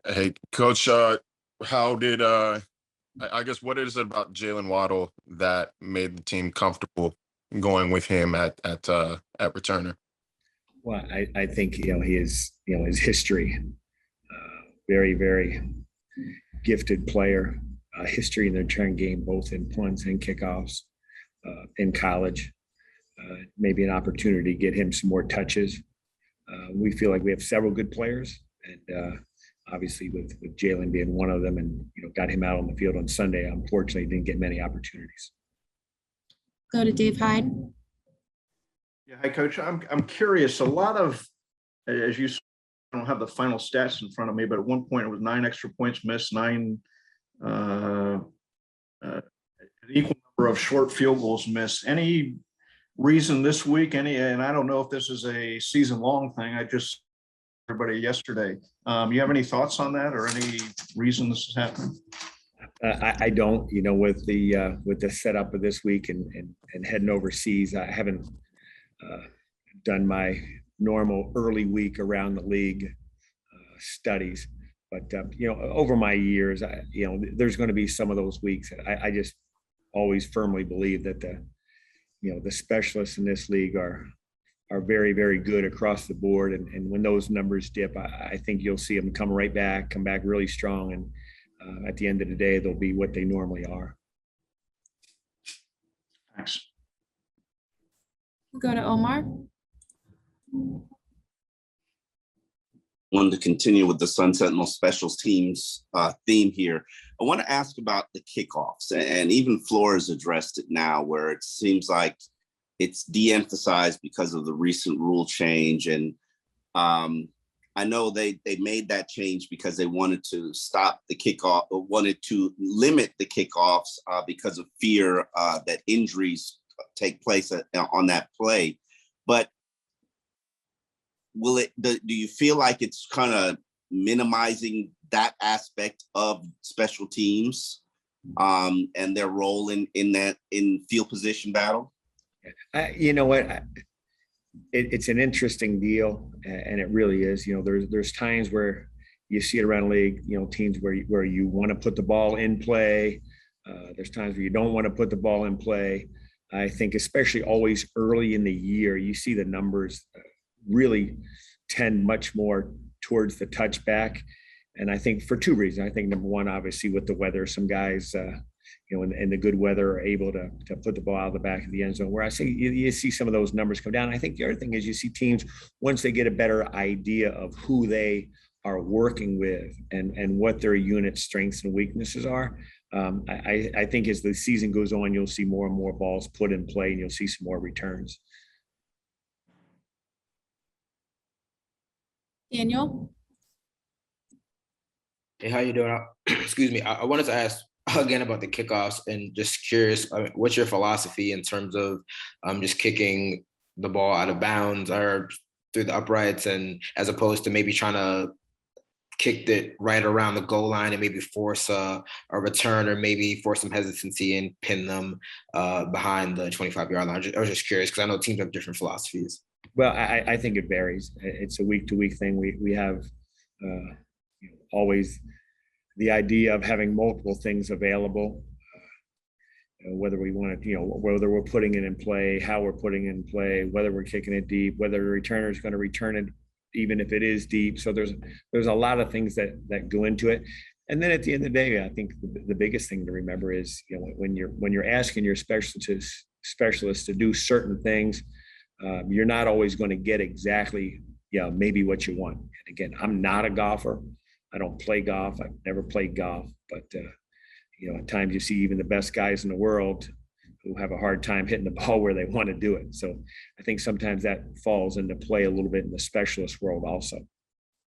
Hey, Coach, how did I guess what is it about Jaylen Waddle that made the team comfortable going with him at returner? Well, I think he is his history, very very gifted player, history in the return game, both in punts and kickoffs in college. Maybe an opportunity to get him some more touches. We feel like we have several good players, and obviously with Jaylen being one of them, and got him out on the field on Sunday. Unfortunately, didn't get many opportunities. Go to Dave Hyde. Yeah, hi, Coach. I'm curious. A lot of, as you, I don't have the final stats in front of me, but at one point it was 9 extra points missed, an equal number of short field goals missed. Any reason this week? And I don't know if this is a season-long thing. I just everybody yesterday. You have any thoughts on that, or any reason this is happening? I don't. With the setup of this week and heading overseas, I haven't done my normal early week around the league studies. But over my years, there's going to be some of those weeks. I just always firmly believe that the specialists in this league are very, very good across the board. And when those numbers dip, I think you'll see them come back really strong. And at the end of the day, they'll be what they normally are. Thanks. We'll go to Omar. Wanted to continue with the Sun Sentinel specials teams theme here. I want to ask about the kickoffs, and even Flores addressed it now, where it seems like it's de-emphasized because of the recent rule change. And I know they made that change because they wanted to stop the kickoff, or wanted to limit the kickoffs because of fear that injuries take place on that play. But do you feel like it's kind of minimizing that aspect of special teams and their role in field position battle? You know what? It's an interesting deal, and it really is. There's times where you see it around the league. Teams where you want to put the ball in play. There's times where you don't want to put the ball in play. I think especially always early in the year, you see the numbers really tend much more towards the touchback. And I think for two reasons. I think number one, obviously with the weather, some guys, in the good weather are able to put the ball out of the back of the end zone, where I see you see some of those numbers come down. I think the other thing is you see teams, once they get a better idea of who they are working with and what their unit strengths and weaknesses are. I think as the season goes on, you'll see more and more balls put in play, and you'll see some more returns. Daniel. Hey, how you doing? Excuse me. I wanted to ask again about the kickoffs, and just curious, what's your philosophy in terms of just kicking the ball out of bounds or through the uprights, and as opposed to maybe trying to kick it right around the goal line and maybe force a return, or maybe force some hesitancy and pin them behind the 25-yard line? I was just curious because I know teams have different philosophies. Well, I think it varies. It's a week-to-week thing. We have always the idea of having multiple things available, whether we want to, whether we're putting it in play, how we're putting it in play, whether we're kicking it deep, whether the returner is going to return it, even if it is deep. So there's a lot of things that go into it. And then at the end of the day, I think the biggest thing to remember is, when you're asking your specialists to do certain things, you're not always going to get exactly, maybe what you want. And again, I'm not a golfer. I don't play golf. I've never played golf, but at times you see even the best guys in the world who have a hard time hitting the ball where they want to do it. So I think sometimes that falls into play a little bit in the specialist world also.